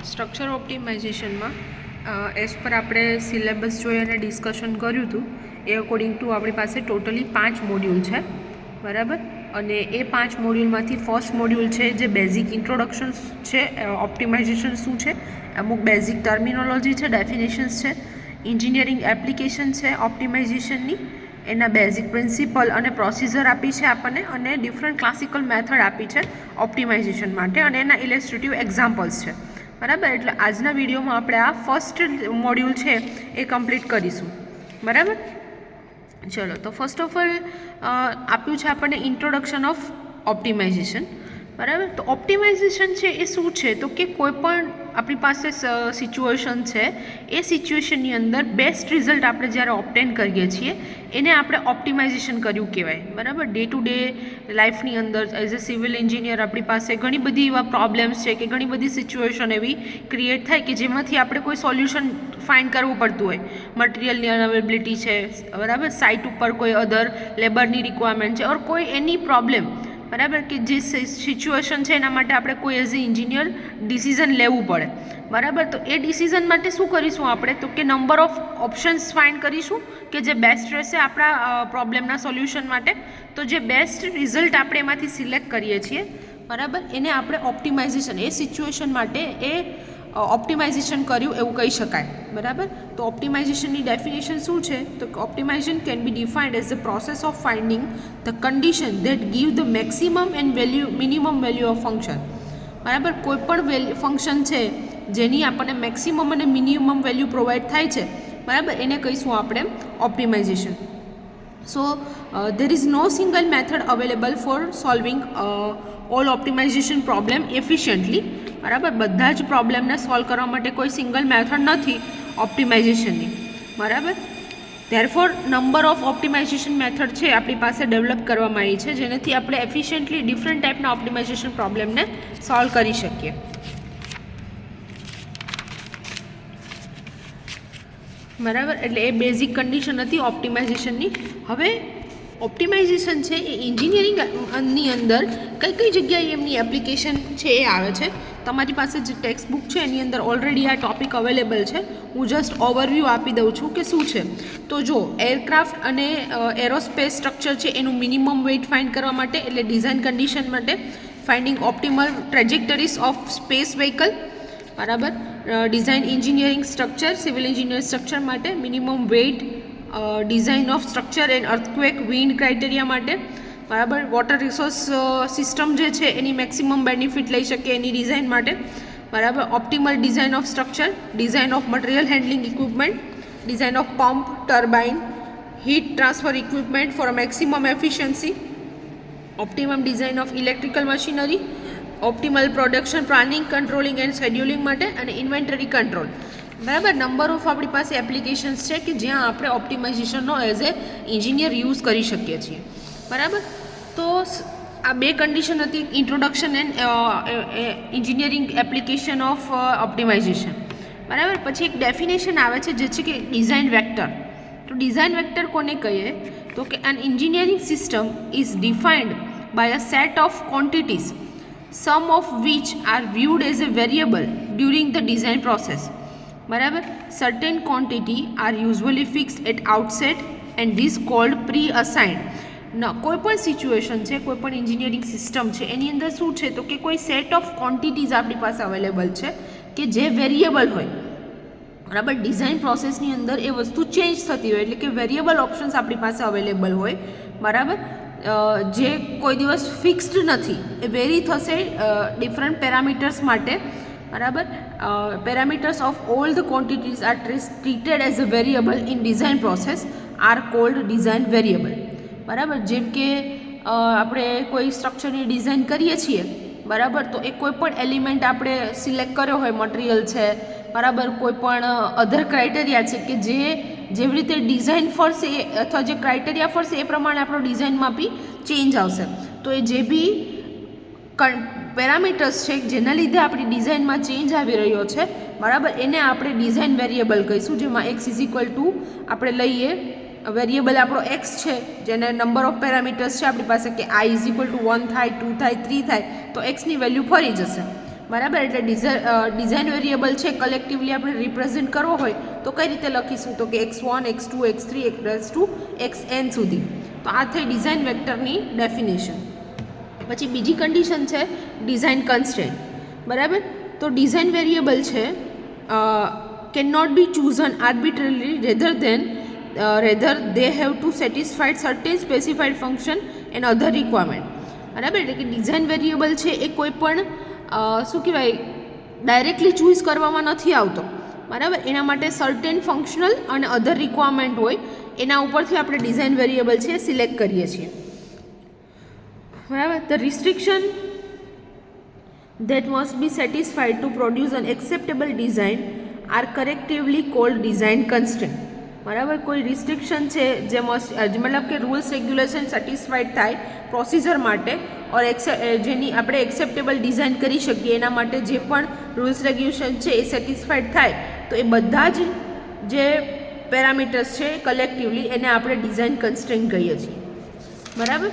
Structure ઓપ્ટિમાઇઝેશનમાં as per આપણે syllabus જોઈ અને ડિસ્કશન કર્યું હતું એ અકોર્ડિંગ ટુ આપણી પાસે ટોટલી 5 મોડ્યુલ છે, બરાબર. અને એ 5 મોડ્યુલમાંથી ફર્સ્ટ મોડ્યુલ છે જે બેઝિક ઇન્ટ્રોડક્શન છે, ઓપ્ટિમાઇઝેશન શું છે, અમુક બેઝિક ટર્મિનોલોજી છે, ડેફિનેશન્સ છે, એન્જિનિયરિંગ એપ્લિકેશન છે ઓપ્ટિમાઇઝેશનની, એના બેઝિક પ્રિન્સિપલ અને પ્રોસિજર આપી છે આપણને, અને ડિફરન્ટ ક્લાસિકલ મેથડ આપી છે ઓપ્ટિમાઇઝેશન માટે, અને એના ઇલેસ્ટ્રેટિવ એક્ઝામ્પલ્સ છે, બરાબર. એટલે આજના વિડીયોમાં આપણે આ ફર્સ્ટ મોડ્યુલ છે એ કમ્પ્લીટ કરીશું, બરાબર. ચલો, તો ફર્સ્ટ ઓફ ઓલ આપ્યું છે આપણને ઇન્ટ્રોડક્શન ઓફ ઓપ્ટિમાઇઝેશન, બરાબર. તો ઓપ્ટિમાઇઝેશન છે એ શું છે, તો કે કોઈ પણ આપણી પાસે સિચ્યુએશન છે, એ સિચ્યુએશનની અંદર બેસ્ટ રિઝલ્ટ આપણે જ્યારે ઓબ્ટેન કરીએ છીએ એને આપણે ઓપ્ટિમાઇઝેશન કર્યું કહેવાય, બરાબર. ડે ટુ ડે લાઈફની અંદર એઝ અ સિવિલ એન્જિનિયર આપણી પાસે ઘણી બધી એવા પ્રોબ્લેમ્સ છે કે ઘણી બધી સિચ્યુએશન એવી ક્રિએટ થાય કે જેમાંથી આપણે કોઈ સોલ્યુશન ફાઇન્ડ કરવું પડતું હોય. મટીરિયલની અવેલેબિલિટી છે, બરાબર, સાઇટ ઉપર કોઈ અધર લેબરની રિક્વાયરમેન્ટ છે, ઓર કોઈ એની પ્રોબ્લેમ, બરાબર, કે જે સિચ્યુએશન છે એના માટે આપણે કોઈ એઝ એ એન્જિનિયર ડિસિઝન લેવું પડે, બરાબર. તો એ ડિસિઝન માટે શું કરીશું આપણે, તો કે નંબર ઓફ ઓપ્શન્સ ફાઇન્ડ કરીશું કે જે બેસ્ટ રહેશે આપણા પ્રોબ્લેમના સોલ્યુશન માટે. તો જે બેસ્ટ રિઝલ્ટ આપણે એમાંથી સિલેક્ટ કરીએ છીએ, બરાબર, એને આપણે ઓપ્ટિમાઇઝેશન, એ સિચ્યુએશન માટે એ ઓપ્ટિમાઇઝેશન કર્યું એવું કહી શકાય, બરાબર. તો ઓપ્ટિમાઇઝેશનની ડેફિનેશન શું છે, તો optimization can be defined as the process of finding the condition that give the maximum and minimum value of function, બરાબર. કોઈ પણ ફંક્શન છે જેની આપણને મેક્સિમમ અને મિનિમમ વેલ્યુ પ્રોવાઈડ થાય છે, બરાબર, એને કહીશું આપણે optimization. So there is no single method available for solving all optimization problem efficiently, બરાબર. બધા જ પ્રોબ્લેમને સોલ્વ કરવા માટે કોઈ સિંગલ મેથડ નથી ઓપ્ટિમાઇઝેશનની, બરાબર. Therefore number of optimization method છે આપણી પાસે ડેવલપ કરવામાં આવી છે, જેનાથી આપણે એફિશિયન્ટલી ડિફરન્ટ ટાઈપના ઓપ્ટિમાઇઝેશન પ્રોબ્લેમને સોલ્વ કરી શકીએ, બરાબર. એટલે એ બેઝિક કન્ડિશન હતી ઓપ્ટિમાઇઝેશનની. હવે ઓપ્ટિમાઇઝેશન છે એ એન્જિનિયરિંગની અંદર કઈ કઈ જગ્યાએ એમની એપ્લિકેશન છે એ આવે છે. તમારી પાસે જે ટેક્સ્ટ બુક છે એની અંદર ઓલરેડી આ ટોપિક અવેલેબલ છે. હું જસ્ટ ઓવરવ્યૂ આપી દઉં છું કે શું છે. તો જો એરક્રાફ્ટ અને એરોસ્પેસ સ્ટ્રક્ચર છે એનું મિનિમમ વેઇટ ફાઇન્ડ કરવા માટે, એટલે ડિઝાઇન કન્ડિશન માટે, finding optimal trajectories of space vehicle, બરાબર. Design engineering structure, civil engineer structure માટે, minimum weight design of structure and earthquake wind criteria માટે, બરાબર. વોટર રિસોર્સ સિસ્ટમ જે છે એની મેક્સિમમ બેનિફિટ લઈ શકે એની ડિઝાઇન માટે, બરાબર. Optimal design of structure, design of material handling equipment, design of pump, turbine, heat transfer equipment for maximum efficiency, optimum design of electrical machinery, optimal production planning, controlling and scheduling માટે, અને inventory control, બરાબર. Number of આપણી પાસે applications છે કે જ્યાં આપણે ઓપ્ટિમાઇઝેશનનો એઝ એ એન્જિનિયર યુઝ કરી શકીએ છીએ, બરાબર. તો આ બે કન્ડિશન હતી, introduction and engineering application of optimization, બરાબર. પછી એક ડેફિનેશન આવે છે જે છે કે ડિઝાઇન વેક્ટર. તો ડિઝાઇન વેક્ટર કોને કહીએ, તો કે an engineering system is defined by a set of quantities, some of which are viewed as a variable during the design process, બરાબર. certain quantity are usually fixed at outset and this called pre-assigned. કોઈ પણ situation છે, કોઈ પણ engineering system છે એની અંદર શું છે, તો કે કોઈ સેટ ઓફ ક્વોન્ટિટીઝ આપણી પાસે અવેલેબલ છે કે જે વેરિયેબલ હોય, બરાબર. ડિઝાઇન પ્રોસેસની અંદર એ વસ્તુ ચેન્જ થતી હોય, એટલે કે વેરિયેબલ ઓપ્શન્સ આપણી પાસે અવેલેબલ હોય, બરાબર. જે કોઈ દિવસ ફિક્સ્ડ નથી, એ વેરી થશે ડિફરન્ટ પેરામીટર્સ માટે, બરાબર. Parameters of all the quantities are treated as a variable in design process are called design variable, બરાબર. જેમ કે આપણે કોઈ સ્ટ્રક્ચરની ડિઝાઇન કરીએ છીએ, બરાબર, તો એ કોઈ પણ એલિમેન્ટ આપણે સિલેક્ટ કર્યો હોય, મટીરિયલ છે, બરાબર, કોઈ પણ અધર ક્રાઇટેરિયા છે કે જે જેવી રીતે ડિઝાઇન ફરશે અથવા જે ક્રાઇટેરિયા ફરશે એ પ્રમાણે આપણો ડિઝાઇનમાં બી ચેન્જ આવશે. તો એ જે બી પેરામીટર્સ છે જેના લીધે આપણી ડિઝાઇનમાં ચેન્જ આવી રહ્યો છે, બરાબર, એને આપણે ડિઝાઇન વેરિયેબલ કહીશું. જેમાં એક્સ ઇઝ ઇક્વલ ટુ આપણે લઈએ વેરિયેબલ આપણો એક્સ છે, જેને નંબર ઓફ પેરામીટર્સ છે આપણી પાસે, કે આઈ ઇઝ ઇક્વલ ટુ 1 થાય, 2 થાય, 3 થાય, તો એક્સની વેલ્યુ ફરી જશે, બરાબર. એટલે ડિઝાઇન વેરિયેબલ છે કલેક્ટિવલી આપણે રિપ્રેઝેન્ટ કરવો હોય તો કઈ રીતે લખીશું? તો કે x1 x2 x3 xn સુધી. તો આ થઈ ડિઝાઇન વેક્ટરની ડેફિનેશન. પછી બીજી કન્ડિશન છે ડિઝાઇન કન્સ્ટ્રેન્ટ. બરાબર. તો ડિઝાઇન વેરિયેબલ છે can not be chosen arbitrarily rather they have to satisfy certain specified function and other requirement. બરાબર. એટલે કે ડિઝાઇન વેરિયેબલ છે એ કોઈ પણ શું કહેવાય ડાયરેક્ટલી ચૂઝ કરવામાં નથી આવતો. બરાબર. એના માટે સર્ટેન ફંક્શનલ અને અધર રિક્વાયરમેન્ટ હોય એના ઉપરથી આપણે ડિઝાઇન વેરિયેબલ છે સિલેક્ટ કરીએ છીએ. બરાબર. The restriction that must be satisfied to produce an acceptable design are collectively called design constraint. બરાબર. કોઈ રિસ્ટ્રિક્શન છે જે મતલબ કે રૂલ્સ રેગ્યુલેશન સેટિસ્ફાઈડ થાય પ્રોસિજર માટે ઓર જેની આપણે એક્સેપ્ટેબલ ડિઝાઇન કરી શકીએ એના માટે જે પણ રૂલ્સ રેગ્યુલેશન છે એ સેટિસ્ફાઈડ થાય તો એ બધા જ જે પેરામીટર્સ છે કલેક્ટિવલી એને આપણે ડિઝાઇન કન્સ્ટ્રેન્ટ કહીએ છીએ. બરાબર.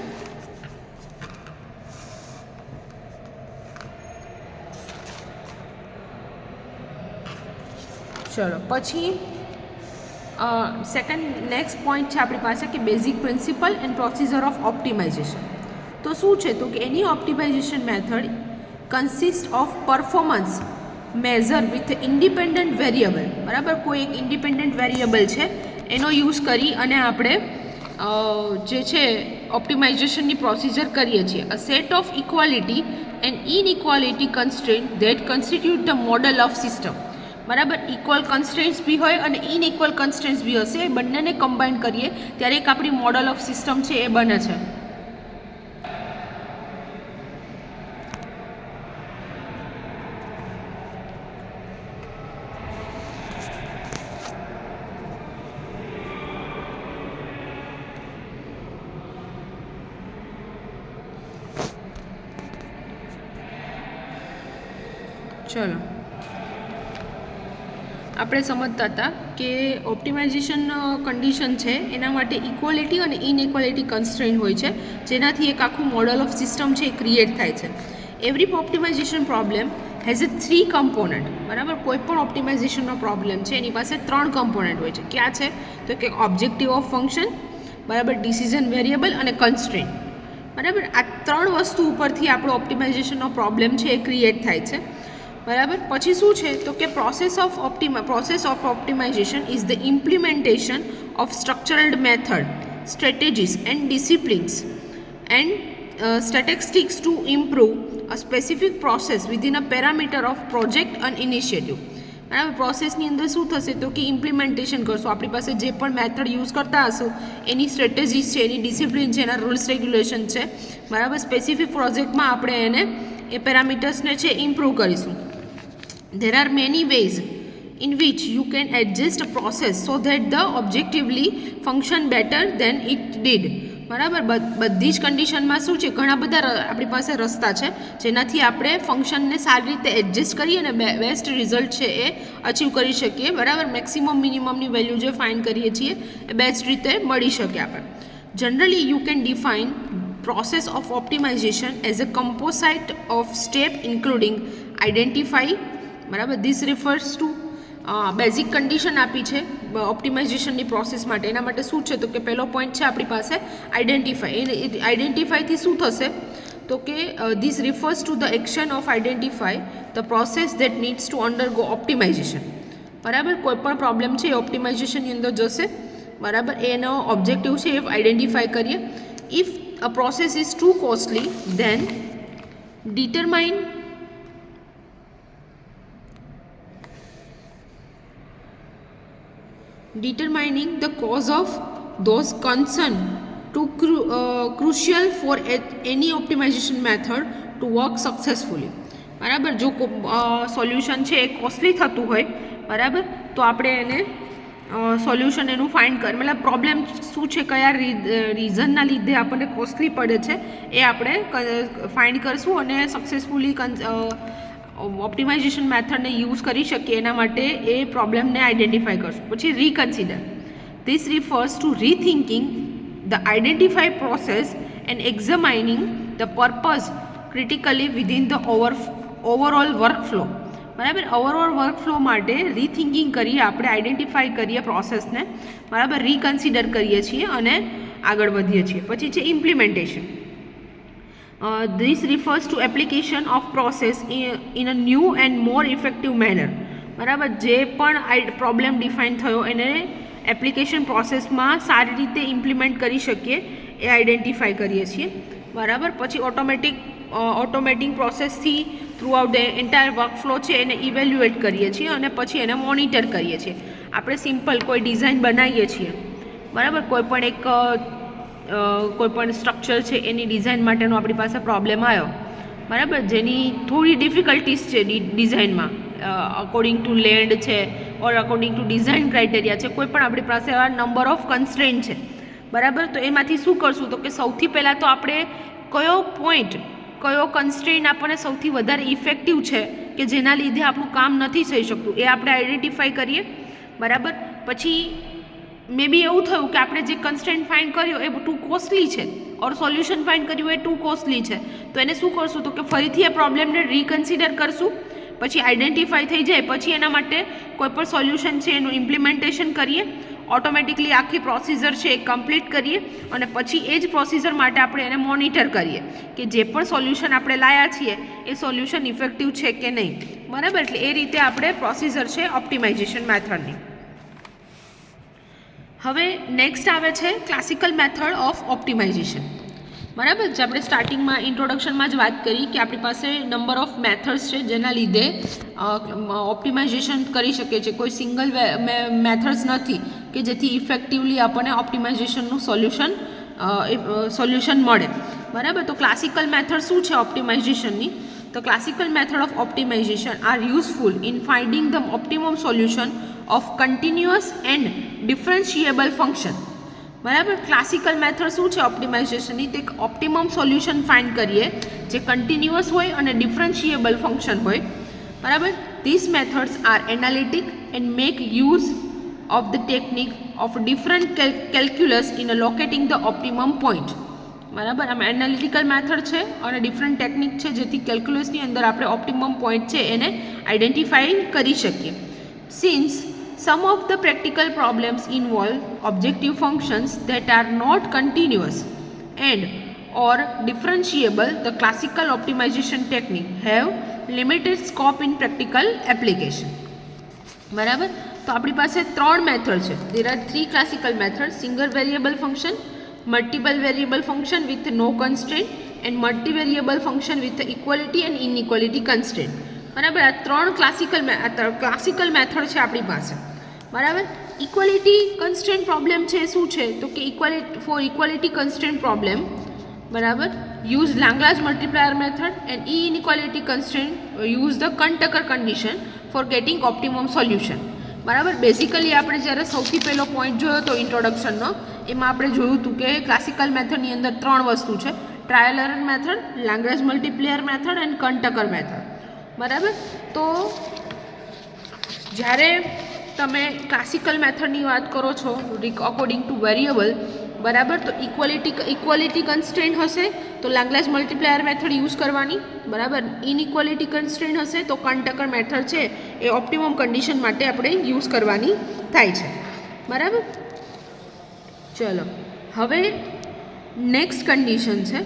ચલો પછી નેક્સ્ટ પોઈન્ટ છે આપણી પાસે કે basic principle and procedure of optimization. તો શું છે? તો કે એની optimization method consist of performance measure with independent variable. બરાબર. કોઈ એક ઇન્ડિપેન્ડન્ટ વેરિયેબલ છે એનો યુઝ કરી અને આપણે જે છે ઓપ્ટિમાઇઝેશનની પ્રોસિજર કરીએ છીએ. A set of equality and inequality constraint that constitute the model of system. બરાબર. ઇક્વલ કન્સ્ટ્રેન્ટ્સ બી હોય અને ઇનઇક્વલ કન્સ્ટ્રેન્ટ્સ બી હશે. એ બંનેને કમ્બાઈન કરીએ ત્યારે એક આપણી મોડલ ઓફ સિસ્ટમ છે એ બને છે. ચલો આપણે સમજતા હતા કે ઓપ્ટિમાઇઝેશન કન્ડિશન છે એના માટે ઇક્વાલિટી અને ઇનઇક્વાલિટી કન્સ્ટ્રેન્ટ હોય છે જેનાથી એક આખું મોડલ ઓફ સિસ્ટમ છે એ ક્રિએટ થાય છે. Every optimization problem has a 3 component. બરાબર. કોઈ પણ ઓપ્ટિમાઇઝેશનનો પ્રોબ્લેમ છે એની પાસે 3 કમ્પોનન્ટ હોય છે. ક્યાં છે? તો કે ઓબ્જેક્ટિવ ઓફ ફંક્શન, બરાબર, ડિસિઝન વેરિયેબલ અને કન્સ્ટ્રેન્ટ. બરાબર. આ 3 વસ્તુ ઉપરથી આપણો ઓપ્ટિમાઇઝેશનનો પ્રોબ્લેમ છે એ ક્રિએટ થાય છે. બરાબર. પછી શું છે? તો કે process of optimization is the implementation of structured method, strategies and disciplines and statistics to improve a specific process within a parameter of project and initiative. બરાબર. પ્રોસેસની અંદર શું થશે? તો કે ઇમ્પ્લિમેન્ટેશન કરશું. આપણી પાસે જે પણ મેથડ યુઝ કરતા હશું એની સ્ટ્રેટેજીસ છે, એની ડિસિપ્લિન છે, એના રૂલ્સ રેગ્યુલેશન છે. બરાબર. સ્પેસિફિક પ્રોજેક્ટમાં આપણે એને એ પેરામીટર્સને છે ઇમ્પ્રૂવ કરીશું. There are many ways in which you can adjust a process so that the objectively function better than it did. બરાબર. બધી જ કન્ડિશનમાં શું છે? ઘણા બધા આપણી પાસે રસ્તા છે જેનાથી આપણે ફંક્શનને સારી રીતે એડજસ્ટ કરી અને બેસ્ટ રિઝલ્ટ છે એ અચીવ કરી શકીએ. બરાબર. મેક્સિમમ મિનિમમની વેલ્યુ જે ફાઇન્ડ કરીએ છીએ એ બેસ્ટ રીતે મળી શકે આપણે. Generally you can define process of optimization as a composite of step including identify. બરાબર. This refers two basic condition આપી છે ઓપ્ટિમાઇઝેશનની પ્રોસેસ માટે. એના માટે શું છે? તો કે પહેલો પોઈન્ટ છે આપણી પાસે આઈડેન્ટિફાઈ. આઈડેન્ટિફાઈથી શું થશે? તો કે this refers to the action of identify the process that needs to undergo optimization. બરાબર. કોઈ પણ પ્રોબ્લેમ છે એ ઓપ્ટિમાઇઝેશનની અંદર જશે. બરાબર. એનો ઓબ્જેક્ટિવ છે એ આઈડેન્ટિફાઈ કરીએ. If a process is too costly, then determining the cause of those concerned too crucial for any optimization method to work successfully. બરાબર. જો સોલ્યુશન છે એ કોસ્ટલી થતું હોય, બરાબર, તો આપણે એને સોલ્યુશન એનું ફાઇન્ડ મતલબ પ્રોબ્લેમ શું છે, કયા રીઝનના લીધે આપણને કોસ્ટલી પડે છે એ આપણે ફાઇન્ડ કરશું અને સક્સેસફુલી ઓપ્ટિમાઇઝેશન મેથડને યુઝ કરી શકીએ એના માટે એ પ્રોબ્લેમને આઈડેન્ટિફાઈ કરશું. પછી reconsider. This refers to rethinking the identify process and examining the purpose critically within the overall workflow, બરાબર. ઓવરઓલ વર્કફ્લો માટે રીથિંકિંગ કરીએ, આપણે આઈડેન્ટિફાઈ કરીએ પ્રોસેસને, બરાબર, રીકન્સિડર કરીએ છીએ અને આગળ વધીએ છીએ. પછી છે implementation. This refers to application of process in a new and more effective manner. બરાબર, જે પણ પ્રોબ્લેમ ડિફાઇન થયો એને એપ્લિકેશન પ્રોસેસમાં સારી રીતે ઇમ્પ્લિમેન્ટ કરી શકીએ એ આઈડેન્ટિફાઈ કરીએ છીએ, બરાબર. પછી ઓટોમેટિંગ પ્રોસેસથી throughout the entire workflow છે એને ઇવેલ્યુએટ કરીએ છીએ અને પછી એને મોનિટર કરીએ છીએ. આપણે સિમ્પલ કોઈ ડિઝાઇન બનાવીએ છીએ, બરાબર, કોઈપણ સ્ટ્રક્ચર છે એની ડિઝાઇન માટેનો આપણી પાસે પ્રોબ્લેમ આવ્યો, બરાબર, જેની થોડી ડિફિકલ્ટીઝ છે ડિઝાઇનમાં, અકોર્ડિંગ ટુ લેન્ડ છે ઓર અકોર્ડિંગ ટુ ડિઝાઇન ક્રાઇટેરિયા છે, કોઈ પણ આપણી પાસે આ નંબર ઓફ કન્સ્ટ્રેન્ટ છે, બરાબર. તો એમાંથી શું કરશું તો કે સૌથી પહેલાં તો આપણે કયો કન્સ્ટ્રેન્ટ આપણને સૌથી વધારે ઇફેક્ટિવ છે કે જેના લીધે આપણું કામ નથી થઈ શકતું એ આપણે આઈડેન્ટિફાઈ કરીએ, બરાબર. પછી મે બી એવું થયું કે આપણે જે કન્સ્ટ્રેન્ટ ફાઇન્ડ કર્યો એ ટુ કોસ્ટલી છે ઓર સોલ્યુશન ફાઇન્ડ કર્યું એ ટુ કોસ્ટલી છે, તો એને શું કરશું તો કે ફરીથી એ પ્રોબ્લેમને રીકન્સિડર કરશું. પછી આઈડેન્ટિફાઈ થઈ જાય પછી એના માટે કોઈ પણ સોલ્યુશન છે એનું ઇમ્પ્લિમેન્ટેશન કરીએ, ઓટોમેટિકલી આખી પ્રોસિજર છે એ કમ્પ્લીટ કરીએ અને પછી એ જ પ્રોસિજર માટે આપણે એને મોનિટર કરીએ કે જે પણ સોલ્યુશન આપણે લાવ્યા છીએ એ સોલ્યુશન ઇફેક્ટિવ છે કે નહીં, બરાબર. એટલે એ રીતે આપણે પ્રોસિજર છે ઓપ્ટિમાઇઝેશન મેથડની. હવે નેક્સ્ટ આવે છે ક્લાસિકલ મેથડ ઓફ ઓપ્ટિમાઇઝેશન, બરાબર. જે આપણે સ્ટાર્ટિંગમાં ઇન્ટ્રોડક્શનમાં જ વાત કરી કે આપણી પાસે નંબર ઓફ મેથડ્સ છે જેના લીધે ઓપ્ટિમાઇઝેશન કરી શકીએ છીએ. કોઈ સિંગલ મેથડ્સ નથી કે જેથી ઇફેક્ટિવલી આપણને ઓપ્ટિમાઇઝેશનનું સોલ્યુશન મળે, બરાબર. તો ક્લાસિકલ મેથડ શું છે ઓપ્ટિમાઇઝેશનની? તો classical method of optimization are useful in finding the optimum solution of continuous and differentiable function, બરાબર. ક્લાસિકલ મેથડ શું છે ઓપ્ટિમાઇઝેશનની? તે ઓપ્ટિમમ સોલ્યુશન ફાઇન્ડ કરીએ જે કન્ટિન્યુઅસ હોય અને ડિફરન્શિએબલ ફંક્શન હોય, બરાબર. This methods are analytic and make use of the technique of different calculus in locating the optimum point, બરાબર. આમાં એનાલિટિકલ મેથડ છે અને ડિફરન્ટ ટેકનિક છે જેથી કેલ્ક્યુલસની અંદર આપણે ઓપ્ટિમમ પોઈન્ટ છે એને આઈડેન્ટિફાઈ કરી શકીએ. Since some of the practical problems involve objective functions that are not continuous and or differentiable, the classical optimization technique have limited scope in practical application, બરાબર. તો આપણી પાસે ત્રણ મેથડ છે. there are three classical methods: single variable function, multiple variable function with no constraint and multivariable function with equality and inequality constraint, બરાબર. આ ત્રણ classical method છે આપણી પાસે, બરાબર. ઇક્વાલિટી કન્સ્ટ્રેન્ટ પ્રોબ્લેમ છે શું છે તો કે ઇક્વાલિટી કન્સ્ટ્રેન્ટ પ્રોબ્લેમ, બરાબર, use Lagrange multiplier method and inequality constraint use the Kuhn Tucker condition for getting optimum solution, બરાબર. બેઝિકલી આપણે જ્યારે સૌથી પહેલો પોઈન્ટ જોયો હતો ઇન્ટ્રોડક્શનનો એમાં આપણે જોયું હતું કે ક્લાસિકલ મેથડની અંદર ત્રણ વસ્તુ છે: trial error method, Lagrange multiplier method and Kuhn Tucker method, બરાબર. તો જ્યારે તમે ક્લાસિકલ મેથડની વાત કરો છો અકોર્ડિંગ ટુ વેરિયેબલ, બરાબર, તો ઇક્વાલિટી કન્સ્ટ્રેન્ટ હશે તો લાંગ્રાજ મલ્ટીપ્લાયર મેથડ યુઝ કરવાની, બરાબર. ઇનઇક્વાલિટી કન્સ્ટ્રેન્ટ હશે તો કન-ટકર મેથડ છે એ ઓપ્ટિમમ કન્ડિશન માટે આપણે યુઝ કરવાની થાય છે, બરાબર. ચલો હવે નેક્સ્ટ કન્ડિશન છે,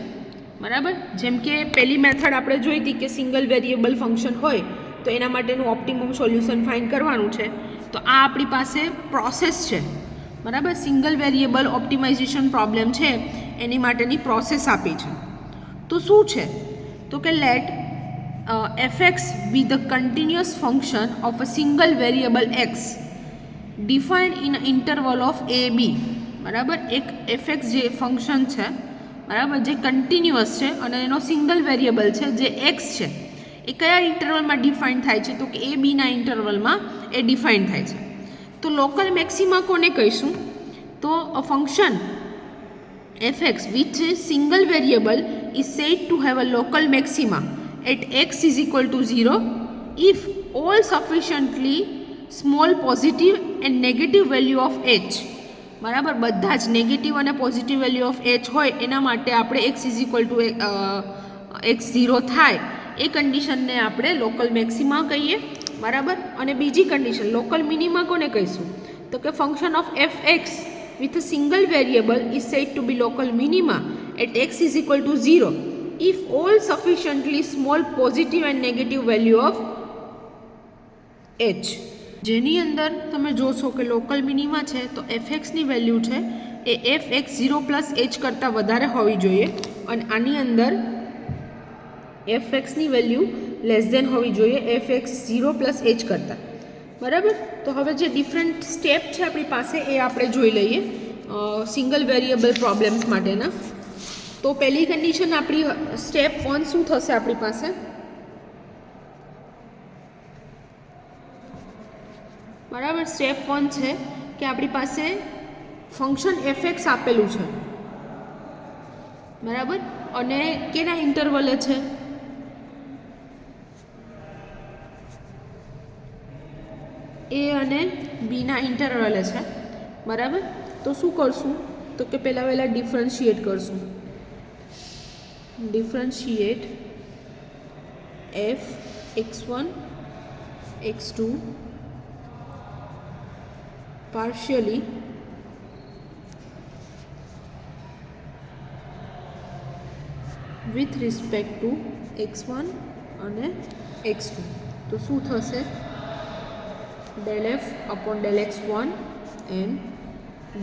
બરાબર. જેમ કે પહેલી મેથડ આપણે જોઈ હતી કે સિંગલ વેરિયેબલ ફંક્શન હોય તો એના માટેનું ઓપ્ટિમમ સોલ્યુશન ફાઇન્ડ કરવાનું છે. તો આ આપણી પાસે પ્રોસેસ છે, બરાબર. સિંગલ વેરિયેબલ ઓપ્ટિમાઇઝેશન પ્રોબ્લેમ છે એની માટેની પ્રોસેસ આપી છે. તો શું છે તો કે late fx be the continuous function of a single variable x defined in an interval of a b, બરાબર. એક fx જે ફંક્શન છે, બરાબર, જે કન્ટિન્યુઅસ છે અને એનો સિંગલ વેરિયેબલ છે જે x છે એ કયા ઇન્ટરવલમાં ડિફાઇન થાય છે તો કે એ બીના ઇન્ટરવલમાં એ ડિફાઇન થાય છે. તો લોકલ મેક્સિમા કોને કહીશું તો અ function fx which is single variable is said to have a local maxima at x is equal to 0 if all sufficiently small positive and negative value of h, બરાબર, બધા જ negative અને positive value of h હોય એના માટે આપણે x is equal two x0 થાય એ કન્ડિશનને આપણે લોકલ મેક્સિમા કહીએ, બરાબર. અને બીજી કન્ડિશન લોકલ મિનિમા કોને કહીશું? તો કે function of F x with a single variable is said to be local minima at x is equal to 0 if all sufficiently small positive and negative value of h. જેની અંદર તમે જોશો કે local minima છે તો F એક્સની value છે એ F x 0 plus H કરતાં વધારે હોવી જોઈએ અને આની અંદર એફ એક્સની વેલ્યુ લેસ દેન હોવી જોઈએ એફ એક્સ 0 પ્લસ એચ કરતાં, બરાબર. તો હવે જે ડિફરન્ટ સ્ટેપ છે આપણી પાસે એ આપણે જોઈ લઈએ સિંગલ વેરિયેબલ પ્રોબ્લેમ્સ માટેના. તો પહેલી કન્ડિશન આપણી સ્ટેપ 1 શું થશે આપણી પાસે? બરાબર, સ્ટેપ 1 છે કે આપણી પાસે ફંક્શન એફ એક્સ આપેલું છે, બરાબર, અને કેના ઇન્ટરવલે છે? એ અને બીના ઇન્ટરવલે છે, બરાબર. તો શું કરશું? તો કે પહેલાં ડિફરન્શિએટ કરશું. Differentiate F x1 x2 partially with respect to x1 અને x2. તો શું થશે? del f upon del x1 and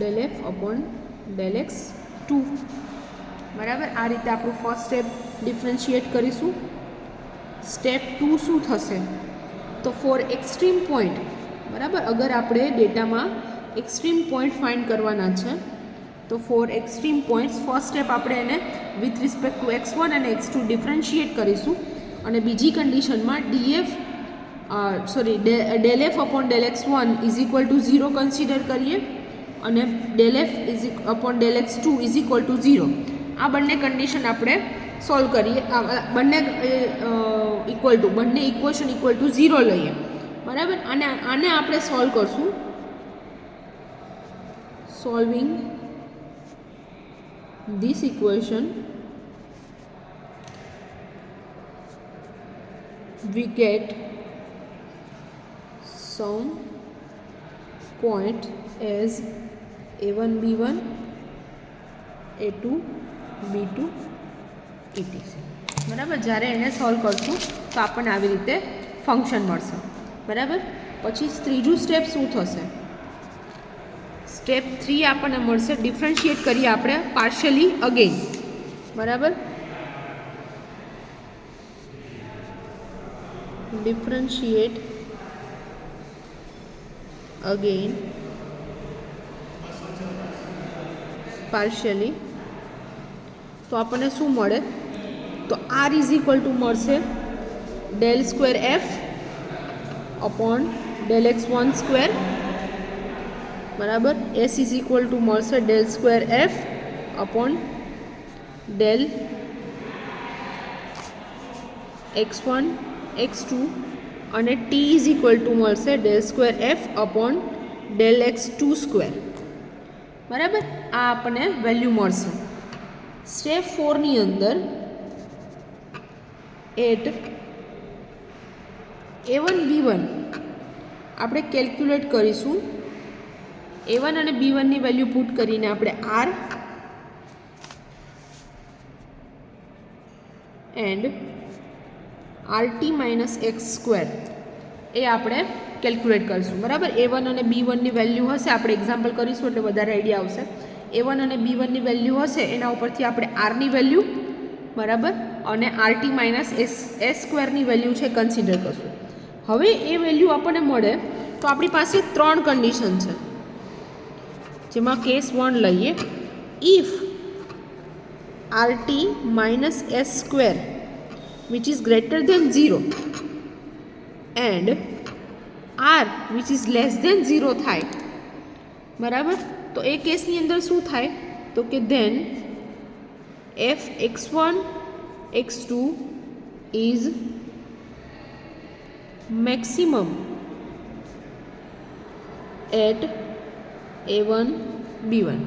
del f upon del x2, બરાબર. આ રીતે આપણું ફર્સ્ટ સ્ટેપ ડિફરન્શિએટ કરીશું. સ્ટેપ 2 શું થશે? તો ફોર એક્સ્ટ્રીમ પોઈન્ટ, બરાબર, અગર આપણે ડેટામાં એક્સ્ટ્રીમ પોઈન્ટ ફાઇન્ડ કરવાના છે તો for extreme points first step આપણે એને વિથ રિસ્પેક્ટ ટુ x1 અને x2 ડિફરન્શિએટ કરીશું અને બીજી કન્ડિશનમાં del f upon del x1 is equal to 0 consider કરીએ અને del f upon del x2 is equal to 0. આ બંને કન્ડિશન આપણે સોલ્વ કરીએ, બંને ઇક્વેશન ઇક્વલ ટુ 0 લઈએ, બરાબર. અને આને આપણે સોલ્વ કરશું. Solving this equation we get some point as a1 b1 a2 b2 etc, બરાબર. જ્યારે એને સોલ્વ કરશું તો આપણને આવી રીતે ફંક્શન મળશે, બરાબર. પછી ત્રીજું સ્ટેપ શું થશે? સ્ટેપ 3 આપણને મળશે ડિફરન્શિએટ કરીએ આપણે પાર્શિયલી અગેન, બરાબર. Differentiate again partially. તો આપણને શું મળે? તો આર ઇઝ ઇક્વલ ટુ મળશે del square F upon del x1 square, બરાબર. એસ ઇઝ ઇક્વલ ટુ મળશે del square F upon del x1 x2 અને ટી ઇઝ ઇક્વલ ટુ મળશે del square F upon del x2 square, બરાબર. આ આપણને value મળશે. Step 4ની અંદર at a1 b1 આપણે કેલ્ક્યુલેટ કરીશું. a1 અને b1ની વેલ્યુ પુટ કરીને આપણે r and rt minus x square એ આપણે કેલ્ક્યુલેટ કરીશું, બરાબર. a1 અને b1ની વેલ્યુ હશે, આપણે એક્ઝામ્પલ કરીશું એટલે વધારે આઈડિયા આવશે. a1 અને b1ની વેલ્યુ હશે એના ઉપરથી આપણે આરની વેલ્યુ, બરાબર, અને rt માઇનસ એસ સ્ક્વેરની વેલ્યુ છે કન્સિડર કરશું. હવે એ વેલ્યુ આપણને મળે તો આપણી પાસે 3 કન્ડિશન છે, જેમાં કેસ 1 લઈએ. If rt minus S square which is greater than 0 and r which is less than 0 થાય, બરાબર. તો એ કેસની અંદર શું થાય? તો કે then f x1 x2 is maximum at a1 b1,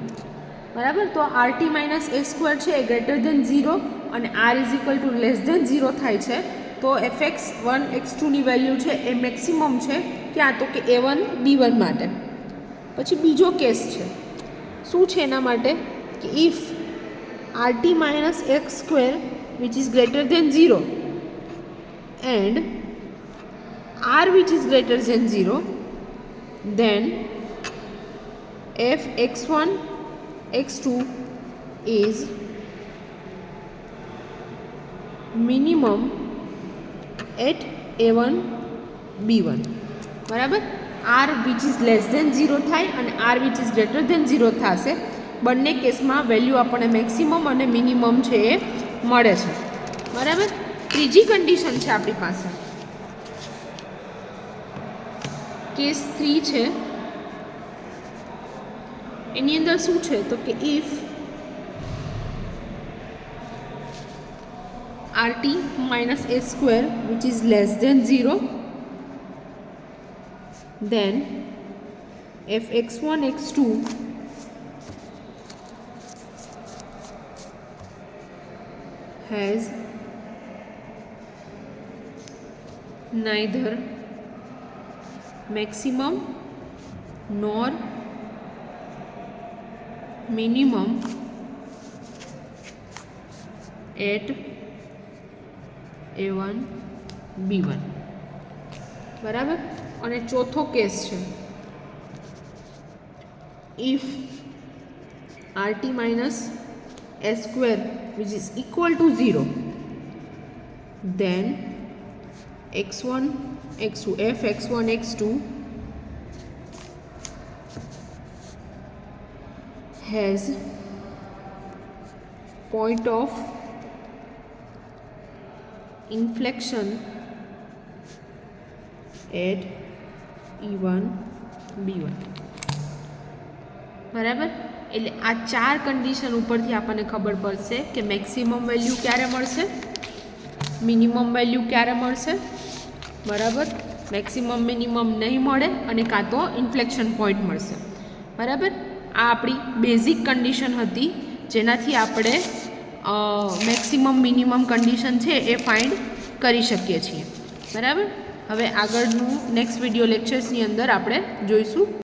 બરાબર. તો rt માઇનસ એ સ્ક્વેર છે એ ગ્રેટર દેન 0 અને r is equal to less than 0 થાય છે તો fx1 x2ની વેલ્યુ છે એ મેક્સિમમ છે ક્યાં? તો કે a1 b1 માટે. પછી બીજો કેસ છે, શું છે એના માટે કે if rt minus x square which is greater than 0 and r which is greater than 0, then f x1 x2 is minimum at a1 b1. બરાબર? r which is less than 0 થાય અને r which is greater than 0 થશે. બંને કેસમાં value આપણને maximum અને minimum છે એ મળે છે. બરાબર? ત્રીજી કન્ડિશન છે આપણી પાસે, કેસ 3 છે. એની અંદર શું છે તો કે if rt minus a square which is less than 0, then f x1 x2 has neither maximum nor minimum at a1 b1. બરાબર? અને ચોથો કેસ છે if rt minus a square which is equal to 0, then x1 x2 f x1 x2 has point of inflection at e1 b1. બરાબર? એટલે આ 4 condition ઉપરથી આપણને ખબર પડશે કે મેક્સિમમ વેલ્યુ ક્યારે મળશે, મિનિમમ વેલ્યુ ક્યારે મળશે. બરાબર? મેક્સિમમ મિનિમમ નહીં મળે અને કાં તો ઇન્ફ્લેક્શન પોઈન્ટ મળશે. બરાબર? આ આપણી બેઝિક કન્ડિશન હતી જેનાથી આપણે મેક્સિમમ મિનિમમ કન્ડિશન છે એ ફાઇન્ડ કરી શકીએ છીએ. બરાબર? હવે આગળનું નેક્સ્ટ વિડીયો લેક્ચર્સની અંદર આપણે જોઈશું.